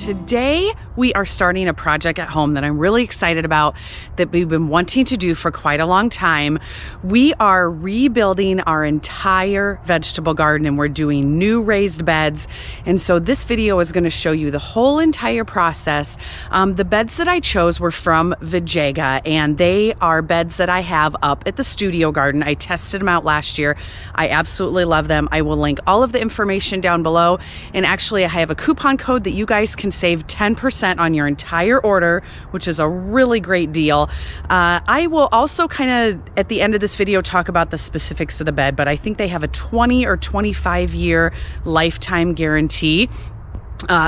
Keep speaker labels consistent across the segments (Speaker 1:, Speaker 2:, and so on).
Speaker 1: Today we are starting a project at home that I'm really excited about, that we've been wanting to do for quite a long time. We are rebuilding our entire vegetable garden and we're doing new raised beds. And so this video is going to show you the whole entire process. The beds that I chose were from Vegega, and they are beds that I have up at the studio garden. I tested them out last year. I absolutely love them. I will link all of the information down below. And actually I have a coupon code that you guys can save 10% on your entire order, which is a really great deal. I will also kind of at the end of this video talk about the specifics of the bed, but I think they have a 20 or 25 year lifetime guarantee.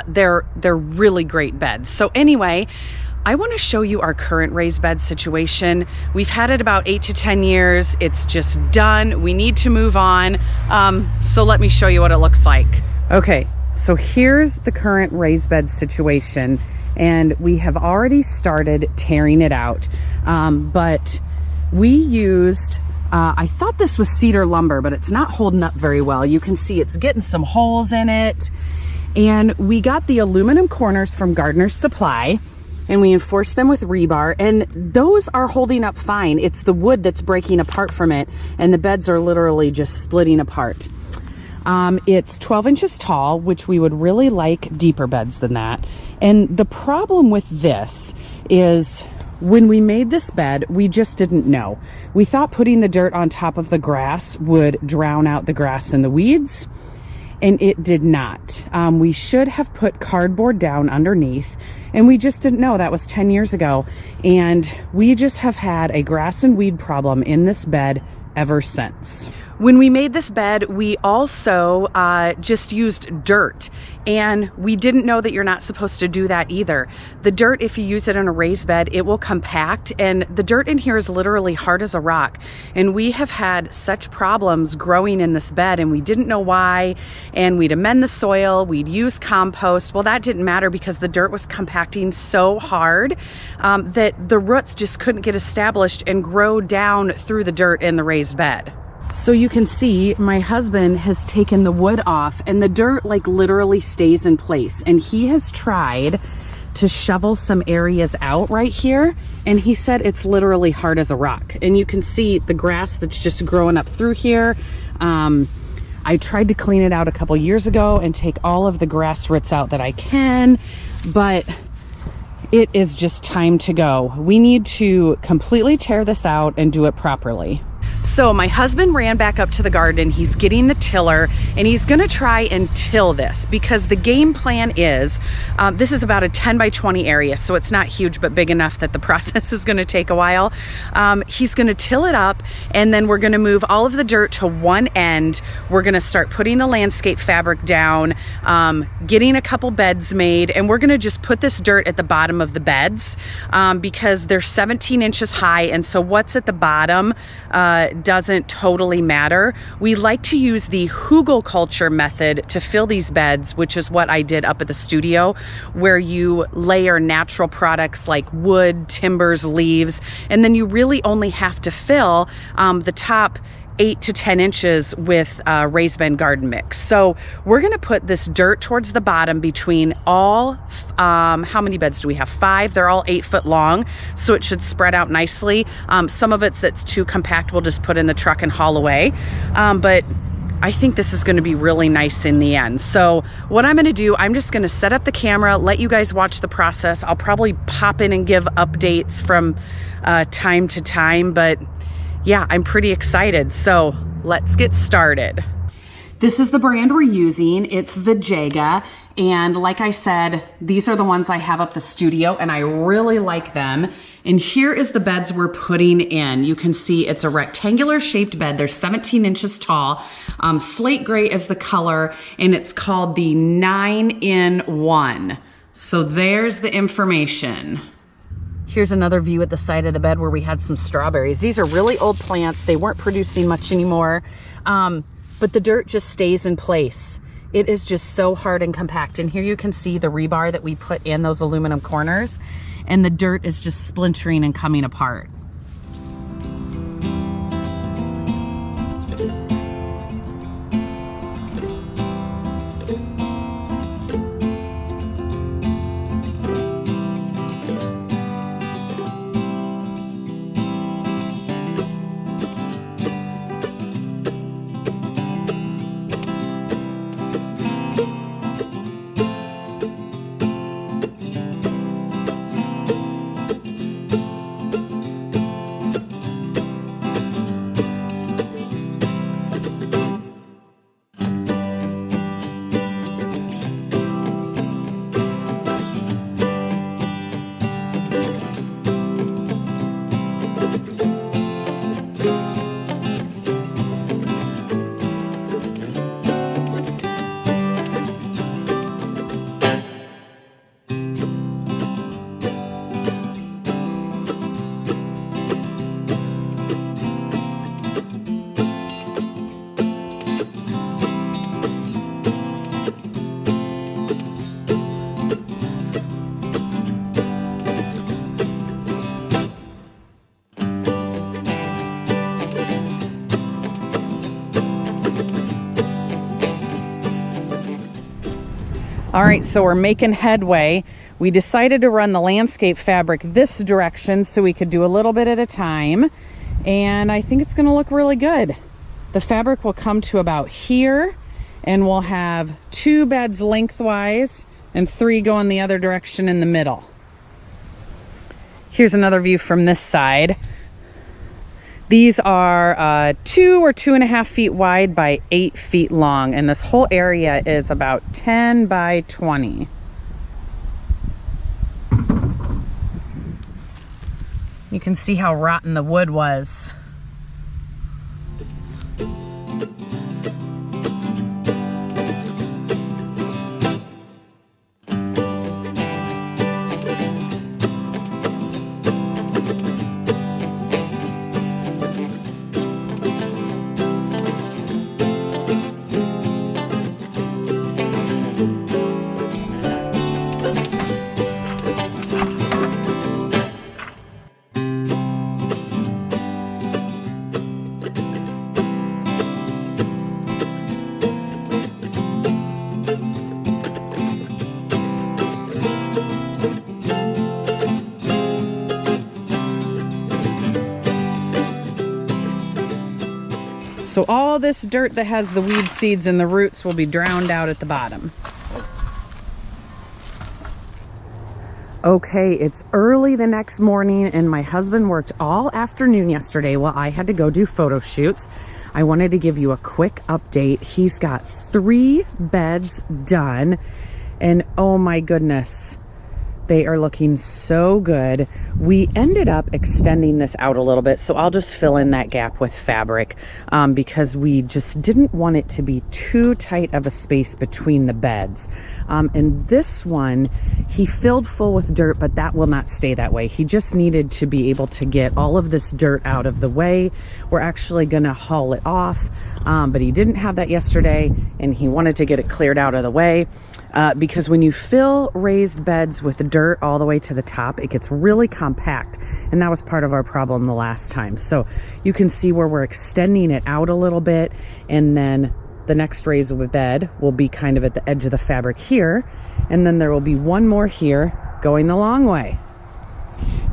Speaker 1: They're really great beds. So anyway, I want to show you our current raised bed situation. We've had it about 8 to 10 years. It's just done. We need to move on. So let me show you what it looks like. Okay, so here's the current raised bed situation, and we have already started tearing it out. But we used, I thought this was cedar lumber, but it's not holding up very well. You can see it's getting some holes in it. And we got the aluminum corners from Gardener's Supply, and we enforced them with rebar, and those are holding up fine. It's the wood that's breaking apart from it, and the beds are literally just splitting apart. It's 12 inches tall, which we would really like deeper beds than that. And the problem with this is when we made this bed, we just didn't know. We thought putting the dirt on top of the grass would drown out the grass and the weeds, and it did not. We should have put cardboard down underneath, and we just didn't know. That was 10 years ago, and we just have had a grass and weed problem in this bed ever since. When we made this bed, we also just used dirt, and we didn't know that you're not supposed to do that either. The dirt, if you use it in a raised bed, it will compact, and the dirt in here is literally hard as a rock. And we have had such problems growing in this bed, and we didn't know why. And we'd amend the soil, we'd use compost. Well, that didn't matter because the dirt was compacting so hard that the roots just couldn't get established and grow down through the dirt in the raised bed. So you can see my husband has taken the wood off, and the dirt like literally stays in place. And he has tried to shovel some areas out right here, and he said it's literally hard as a rock. And you can see the grass that's just growing up through here. I tried to clean it out a couple years ago and take all of the grass roots out that I can, but it is just time to go. We need to completely tear this out and do it properly. So my husband ran back up to the garden. He's getting the tiller, and he's gonna try and till this, because the game plan is, this is about a 10 by 20 area, so it's not huge, but big enough that the process is gonna take a while. He's gonna till it up, and then we're gonna move all of the dirt to one end. We're gonna start putting the landscape fabric down, getting a couple beds made, and we're gonna just put this dirt at the bottom of the beds, because they're 17 inches high, and so what's at the bottom doesn't totally matter. We like to use the hugelkultur method to fill these beds, which is what I did up at the studio, where you layer natural products like wood, timbers, leaves, and then you really only have to fill the top 8 to 10 inches with raised bed garden mix. So we're gonna put this dirt towards the bottom between all, how many beds do we have? 5. They're all 8 foot long, so it should spread out nicely. Some of that's too compact, we'll just put in the truck and haul away. But I think this is gonna be really nice in the end. So what I'm gonna do, I'm just gonna set up the camera, let you guys watch the process. I'll probably pop in and give updates from time to time, but yeah, I'm pretty excited. So let's get started. This is the brand we're using. It's Vegega. And like I said, these are the ones I have up the studio, and I really like them. And here is the beds we're putting in. You can see it's a rectangular shaped bed. They're 17 inches tall. Slate gray is the color, and it's called the 9-in-1. So there's the information. Here's another view at the side of the bed where we had some strawberries. These are really old plants. They weren't producing much anymore, but the dirt just stays in place. It is just so hard and compact. And here you can see the rebar that we put in those aluminum corners, and the dirt is just splintering and coming apart. All right, so we're making headway. We decided to run the landscape fabric this direction so we could do a little bit at a time. And I think it's gonna look really good. The fabric will come to about here, and we'll have 2 beds lengthwise and 3 going the other direction in the middle. Here's another view from this side. These are 2 or 2.5 feet wide by 8 feet long, and this whole area is about 10 by 20. You can see how rotten the wood was. So all this dirt that has the weed seeds and the roots will be drowned out at the bottom. Okay, it's early the next morning and my husband worked all afternoon yesterday while I had to go do photo shoots. I wanted to give you a quick update. He's got 3 beds done and oh my goodness, they are looking so good. We ended up extending this out a little bit, so I'll just fill in that gap with fabric because we just didn't want it to be too tight of a space between the beds. And this one, he filled full with dirt, but that will not stay that way. He just needed to be able to get all of this dirt out of the way. We're actually gonna haul it off, but he didn't have that yesterday, and he wanted to get it cleared out of the way. Because when you fill raised beds with dirt all the way to the top, it gets really compact, and that was part of our problem the last time. So you can see where we're extending it out a little bit, and then the next raised bed will be kind of at the edge of the fabric here, and then there will be one more here going the long way.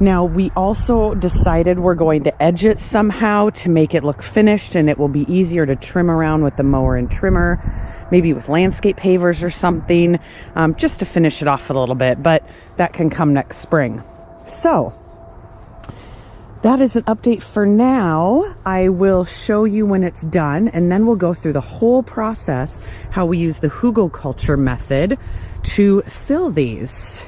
Speaker 1: Now we also decided we're going to edge it somehow to make it look finished, and it will be easier to trim around with the mower and trimmer, maybe with landscape pavers or something, just to finish it off a little bit, but that can come next spring. So that is an update for now. I will show you when it's done, and then we'll go through the whole process, how we use the hugelkultur method to fill these.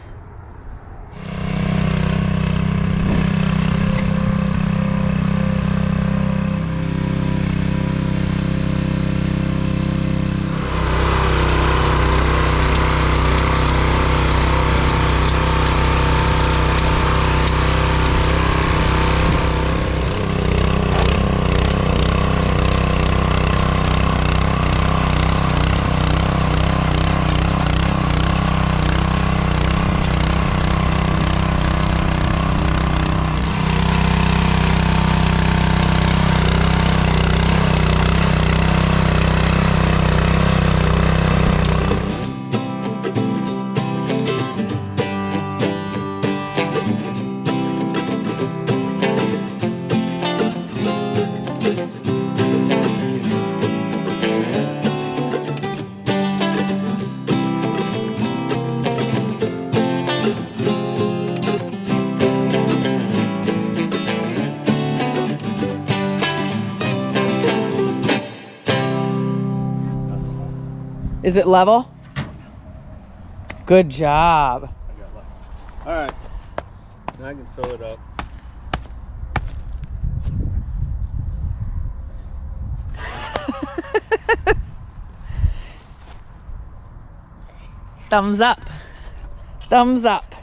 Speaker 1: Is it level? Good job.
Speaker 2: All right, now I can fill it up.
Speaker 1: Thumbs up. Thumbs up.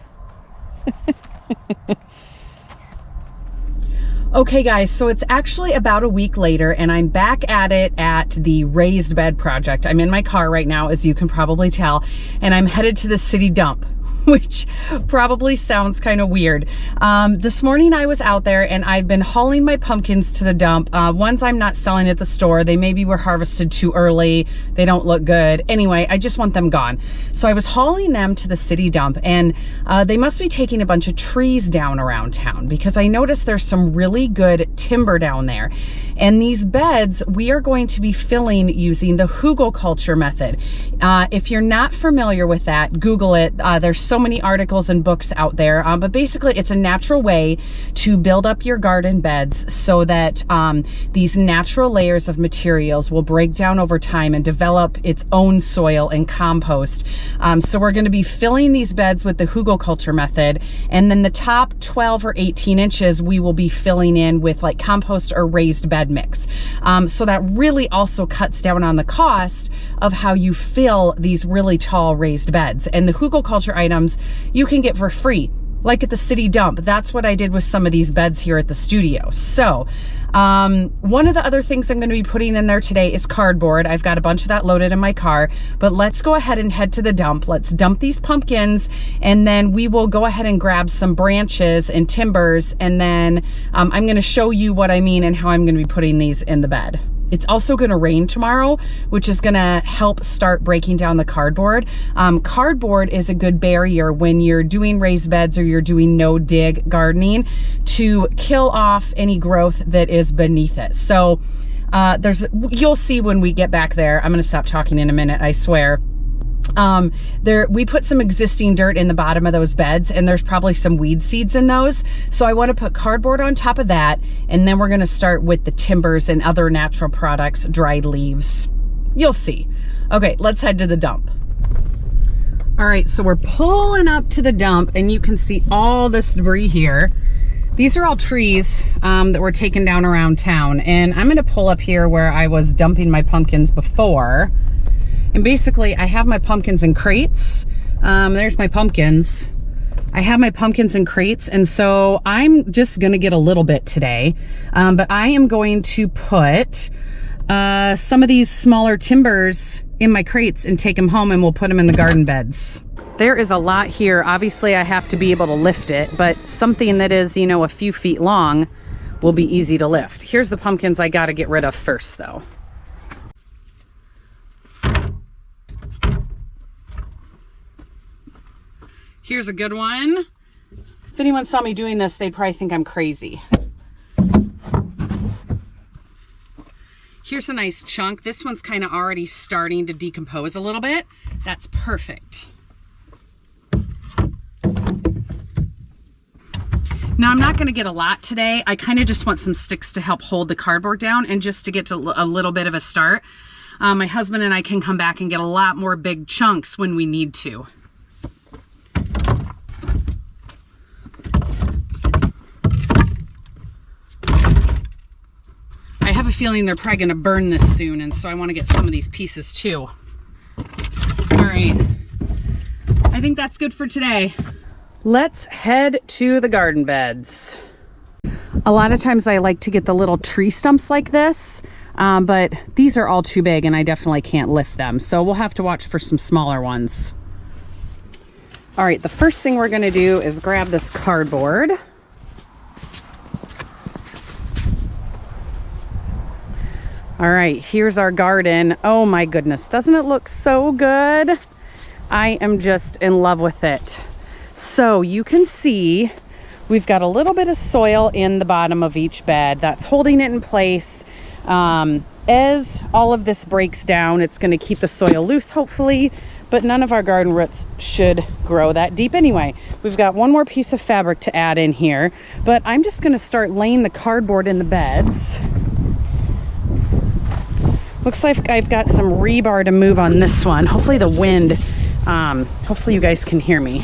Speaker 1: Okay guys, so it's actually about a week later and I'm back at it at the raised bed project. I'm in my car right now, as you can probably tell, and I'm headed to the city dump. which probably sounds kind of weird. This morning I was out there and I've been hauling my pumpkins to the dump. Ones I'm not selling at the store. They maybe were harvested too early. They don't look good. Anyway, I just want them gone. So I was hauling them to the city dump, and they must be taking a bunch of trees down around town, because I noticed there's some really good timber down there. And these beds we are going to be filling using the hugelkultur method. If you're not familiar with that, Google it. There's so many articles and books out there, but basically it's a natural way to build up your garden beds so that these natural layers of materials will break down over time and develop its own soil and compost. So we're going to be filling these beds with the hugelkultur method, and then the top 12 or 18 inches we will be filling in with like compost or raised bed mix. So that really also cuts down on the cost of how you fill these really tall raised beds. And the hugelkultur items you can get for free, like at the city dump. That's what I did with some of these beds here at the studio. So one of the other things I'm going to be putting in there today is cardboard. I've got a bunch of that loaded in my car, but let's go ahead and head to the dump. Let's dump these pumpkins, and then we will go ahead and grab some branches and timbers, and then I'm going to show you what I mean and how I'm going to be putting these in the bed. It's also going to rain tomorrow, which is going to help start breaking down the cardboard. Cardboard is a good barrier when you're doing raised beds or you're doing no-dig gardening to kill off any growth that is beneath it. So you'll see when we get back there. I'm going to stop talking in a minute, I swear. We put some existing dirt in the bottom of those beds, and there's probably some weed seeds in those. So I want to put cardboard on top of that, and then we're going to start with the timbers and other natural products, dried leaves. You'll see. Okay, let's head to the dump. All right, so we're pulling up to the dump, and you can see all this debris here. These are all trees that were taken down around town, and I'm going to pull up here where I was dumping my pumpkins before. And basically I have my pumpkins in crates. There's my pumpkins. I have my pumpkins in crates, and so I'm just gonna get a little bit today. But I am going to put some of these smaller timbers in my crates and take them home, and we'll put them in the garden beds. There is a lot here. Obviously I have to be able to lift it, but something that is, you know, a few feet long will be easy to lift. Here's the pumpkins I gotta get rid of first though. Here's a good one. If anyone saw me doing this, they'd probably think I'm crazy. Here's a nice chunk. This one's kind of already starting to decompose a little bit. That's perfect. Now I'm not going to get a lot today. I kind of just want some sticks to help hold the cardboard down and just to get to a little bit of a start. My husband and I can come back and get a lot more big chunks when we need to. I have a feeling they're probably going to burn this soon, and so I want to get some of these pieces too. All right, I think that's good for today. Let's head to the garden beds. A lot of times I like to get the little tree stumps like this, but these are all too big and I definitely can't lift them. So we'll have to watch for some smaller ones. All right, the first thing we're going to do is grab this cardboard. All right, here's our garden. Oh my goodness, doesn't it look so good? I am just in love with it. So you can see we've got a little bit of soil in the bottom of each bed that's holding it in place. As all of this breaks down, it's going to keep the soil loose, hopefully, but none of our garden roots should grow that deep anyway. We've got one more piece of fabric to add in here, but I'm just going to start laying the cardboard in the beds. Looks like I've got some rebar to move on this one. Hopefully the wind, hopefully you guys can hear me.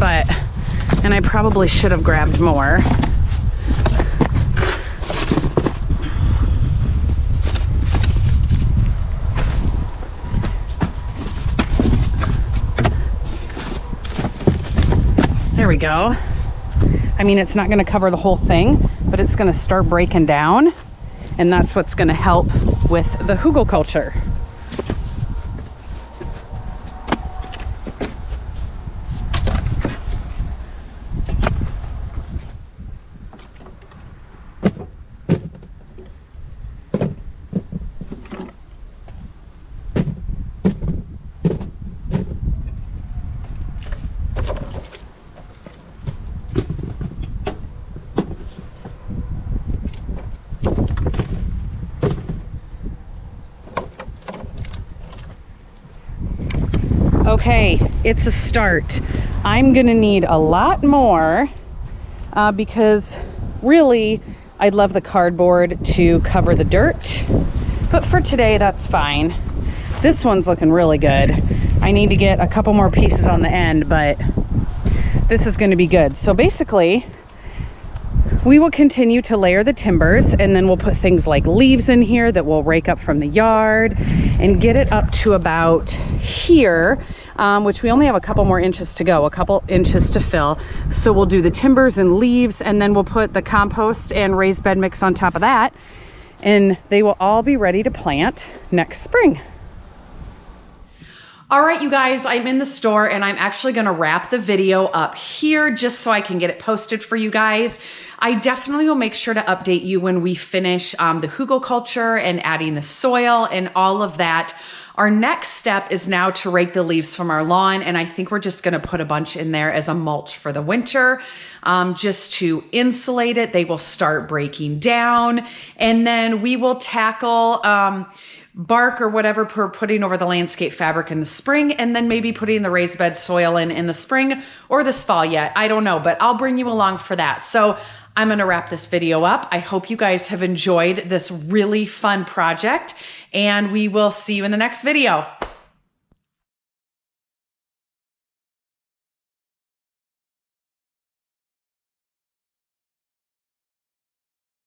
Speaker 1: And I probably should have grabbed more. There we go. I mean, it's not gonna cover the whole thing, but it's gonna start breaking down. And that's what's going to help with the hugelkultur. Okay, it's a start. I'm gonna need a lot more because really I'd love the cardboard to cover the dirt, but for today that's fine. This one's looking really good. I need to get a couple more pieces on the end, but this is going to be good. So basically we will continue to layer the timbers, and then we'll put things like leaves in here that we'll rake up from the yard and get it up to about here, which we only have a couple more inches to go, a couple inches to fill. So we'll do the timbers and leaves, and then we'll put the compost and raised bed mix on top of that, and they will all be ready to plant next spring. All right, you guys, I'm in the store and I'm actually gonna wrap the video up here just so I can get it posted for you guys. I definitely will make sure to update you when we finish the hugelkultur and adding the soil and all of that. Our next step is now to rake the leaves from our lawn, and I think we're just gonna put a bunch in there as a mulch for the winter, just to insulate it. They will start breaking down, and then we will tackle bark or whatever for putting over the landscape fabric in the spring, and then maybe putting the raised bed soil in the spring or this fall yet. I don't know, but I'll bring you along for that. So I'm gonna wrap this video up. I hope you guys have enjoyed this really fun project, and we will see you in the next video.